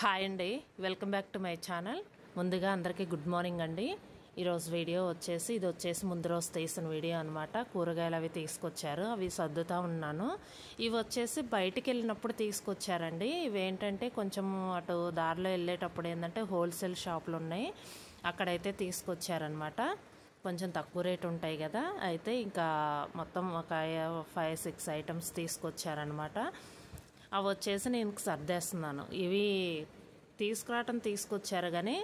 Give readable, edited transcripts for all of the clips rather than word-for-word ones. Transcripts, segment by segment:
Hi అండి, welcome back to my channel. ముందుగా అందరికీ గుడ్ మార్నింగ్ అండి. ఈరోజు వీడియో వచ్చేసి ఇది వచ్చేసి ముందు రోజు తీసిన వీడియో అనమాట. కూరగాయలు అవి తీసుకొచ్చారు, అవి సర్దుతా ఉన్నాను. ఇవి వచ్చేసి బయటికి వెళ్ళినప్పుడు తీసుకొచ్చారండి. ఇవేంటంటే కొంచెం అటు దారిలో వెళ్ళేటప్పుడు ఏంటంటే హోల్సేల్ షాపులు ఉన్నాయి, అక్కడైతే తీసుకొచ్చారనమాట. కొంచెం తక్కువ రేటు ఉంటాయి కదా, అయితే ఇంకా మొత్తం ఒక 5-6 ఐటమ్స్ తీసుకొచ్చారనమాట. అవి వచ్చేసి నేను సర్దేస్తున్నాను. ఇవి తీసుకొచ్చారు కానీ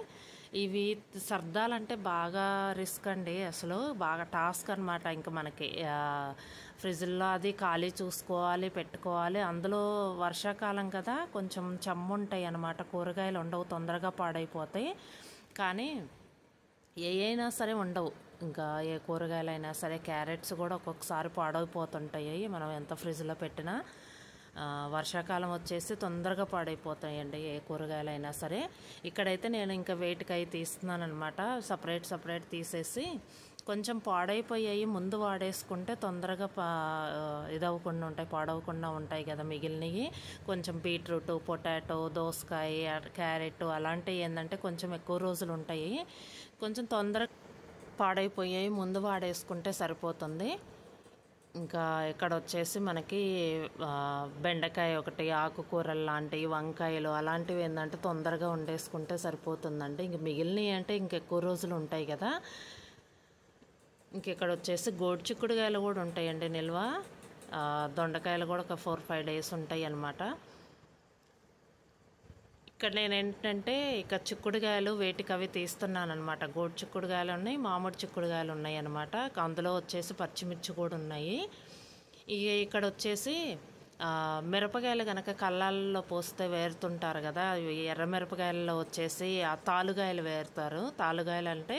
ఇవి సర్దాలంటే బాగా రిస్క్ అండి, అసలు బాగా టాస్క్ అనమాట. ఇంకా మనకి ఫ్రిడ్జ్లో అది ఖాళీ చూసుకోవాలి, పెట్టుకోవాలి. అందులో వర్షాకాలం కదా, కొంచెం చెమ్ము ఉంటాయి అన్నమాట. కూరగాయలు ఉండవు, తొందరగా పాడైపోతాయి. కానీ ఏ అయినా సరే ఉండవు, ఇంకా ఏ కూరగాయలైనా సరే. క్యారెట్స్ కూడా ఒక్కొక్కసారి పాడైపోతుంటాయి మనం ఎంత ఫ్రిడ్జ్లో పెట్టినా. వర్షాకాలం వచ్చేసి తొందరగా పాడైపోతాయండి ఏ కూరగాయలైనా సరే. ఇక్కడైతే నేను ఇంకా వేటికై తీస్తున్నాను అనమాట. సపరేట్ తీసేసి కొంచెం పాడైపోయాయి ముందు వాడేసుకుంటే తొందరగా ఇదవ్వకుండా ఉంటాయి, పాడవకుండా ఉంటాయి కదా మిగిలినవి. కొంచెం బీట్రూట్, పొటాటో, దోసకాయ, క్యారెట్ అలాంటివి ఏంటంటే కొంచెం ఎక్కువ రోజులు ఉంటాయి. కొంచెం తొందరగా పాడైపోయాయి ముందు వాడేసుకుంటే సరిపోతుంది. ఇంకా ఇక్కడ వచ్చేసి మనకి బెండకాయ ఒకటి, ఆకుకూరలు లాంటివి, వంకాయలు అలాంటివి ఏంటంటే తొందరగా వండేసుకుంటే సరిపోతుందండి. ఇంక మిగిలినవి అంటే ఇంకెక్కువ రోజులు ఉంటాయి కదా. ఇంకెక్కడ వచ్చేసి గోడు చిక్కుడుకాయలు కూడా ఉంటాయండి నిల్వ. దొండకాయలు కూడా ఒక 4-5 డేస్ ఉంటాయి అన్నమాట. ఇక్కడ నేను ఏంటంటే ఇక చిక్కుడుకాయలు వేటికి అవి తీస్తున్నాను అనమాట. గోడు చిక్కుడుకాయలు ఉన్నాయి, మామిడి చిక్కుడుకాయలు ఉన్నాయి అనమాట. అందులో వచ్చేసి పచ్చిమిర్చి కూడా ఉన్నాయి. ఇక్కడ వచ్చేసి మిరపకాయలు కనుక కళ్ళల్లో పోస్తే వేరుతుంటారు కదా, ఎర్ర మిరపకాయల్లో వచ్చేసి ఆ తాలుగాయలు వేరుతారు. తాలుగాయలు అంటే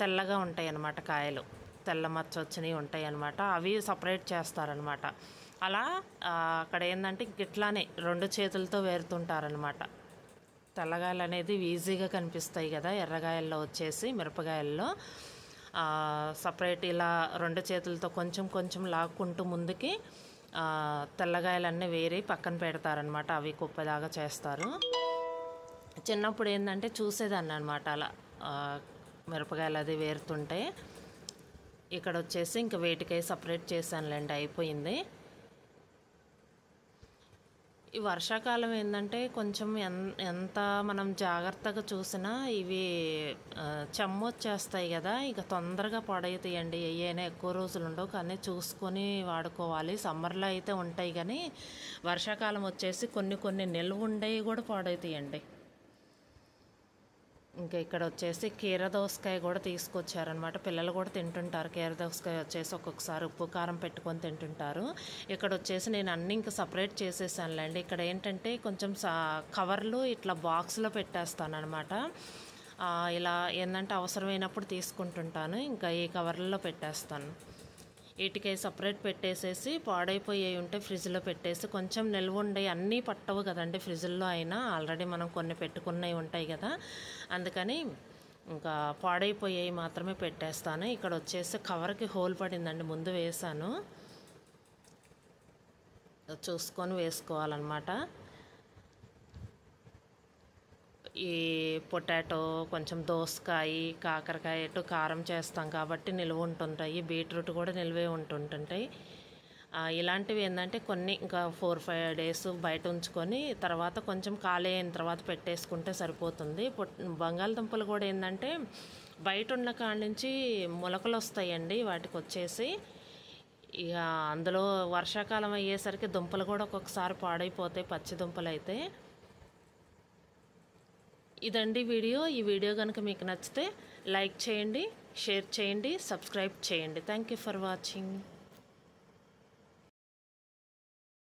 తెల్లగా ఉంటాయి అన్నమాట, కాయలు తెల్ల మచ్చ వచ్చినవి ఉంటాయి అన్నమాట. అవి సపరేట్ చేస్తారనమాట. అలా అక్కడ ఏంటంటే ఇట్లానే 2 చేతులతో వేరుతుంటారనమాట. తెల్లగాయలు అనేది ఈజీగా కనిపిస్తాయి కదా ఎర్రగాయల్లో వచ్చేసి, మిరపకాయల్లో సపరేట్ ఇలా 2 చేతులతో కొంచెం లాక్కుంటూ ముందుకి తెల్లగాయలన్నీ వేరి పక్కన పెడతారనమాట. అవి కుప్పదాగా చేస్తారు. చిన్నప్పుడు ఏంటంటే చూసేదాన్ని అనమాట అలా మిరపకాయలు అది వేరుతుంటే. ఇక్కడ వచ్చేసి ఇంకా వేటికై సపరేట్ చేశానులేండి, అయిపోయింది. ఈ వర్షాకాలం ఏంటంటే కొంచెం ఎంత మనం జాగ్రత్తగా చూసినా ఇవి చెమ్ము వచ్చేస్తాయి కదా, ఇక తొందరగా పాడవుతాయండి. ఏవైనా ఎక్కువ రోజులు ఉండవు, కానీ చూసుకొని వాడుకోవాలి. సమ్మర్లో అయితే ఉంటాయి కానీ వర్షాకాలం వచ్చేసి కొన్ని నిల్వ ఉండేవి కూడా పాడవుతాయండి. ఇంకా ఇక్కడ వచ్చేసి కీర దోసకాయ కూడా తీసుకొచ్చారనమాట. పిల్లలు కూడా తింటుంటారు. కీర దోసకాయ వచ్చేసి ఒక్కొక్కసారి ఉప్పు కారం పెట్టుకొని తింటుంటారు. ఇక్కడ వచ్చేసి నేను అన్నీ ఇంకా సపరేట్ చేసేసానులేండి. ఇక్కడ ఏంటంటే కొంచెం కవర్లు ఇట్లా బాక్స్లో పెట్టేస్తాను అనమాట. ఇలా ఏంటంటే అవసరమైనప్పుడు తీసుకుంటుంటాను, ఇంకా ఈ కవర్లలో పెట్టేస్తాను. వీటికై సపరేట్ పెట్టేసేసి పాడైపోయి ఉంటే ఫ్రిడ్జ్లో పెట్టేసి కొంచెం నిల్వ ఉండే, అన్నీ పట్టవు కదండి ఫ్రిడ్జ్లో అయినా, ఆల్రెడీ మనం కొన్ని పెట్టుకున్నవి ఉంటాయి కదా, అందుకని ఇంకా పాడైపోయాయి మాత్రమే పెట్టేస్తాను. ఇక్కడ వచ్చేసి కవర్కి హోల్ పడిందండి, ముందు వేసాను, చూసుకొని వేసుకోవాలన్నమాట. ఈ పొటాటో, కొంచెం దోసకాయ, కాకరకాయ ఎటు కారం చేస్తాం కాబట్టి నిల్వ ఉంటుంటాయి. బీట్రూట్ కూడా నిల్వే ఉంటుంటాయి. ఇలాంటివి ఏంటంటే కొన్ని ఇంకా 4-5 డేస్ బయట ఉంచుకొని తర్వాత కొంచెం ఖాళీ అయిన తర్వాత పెట్టేసుకుంటే సరిపోతుంది. బంగాళదుంపలు కూడా ఏంటంటే బయట ఉన్న కాడి నుంచి మొలకలు వస్తాయండి వాటికి వచ్చేసి. ఇక అందులో వర్షాకాలం అయ్యేసరికి దుంపలు కూడా ఒక్కొక్కసారి పాడైపోతాయి, పచ్చి దుంపలు అయితే. ఇదండి వీడియో. ఈ వీడియో కనుక మీకు నచ్చితే లైక్ చేయండి, షేర్ చేయండి, సబ్స్క్రైబ్ చేయండి. Thank you for watching.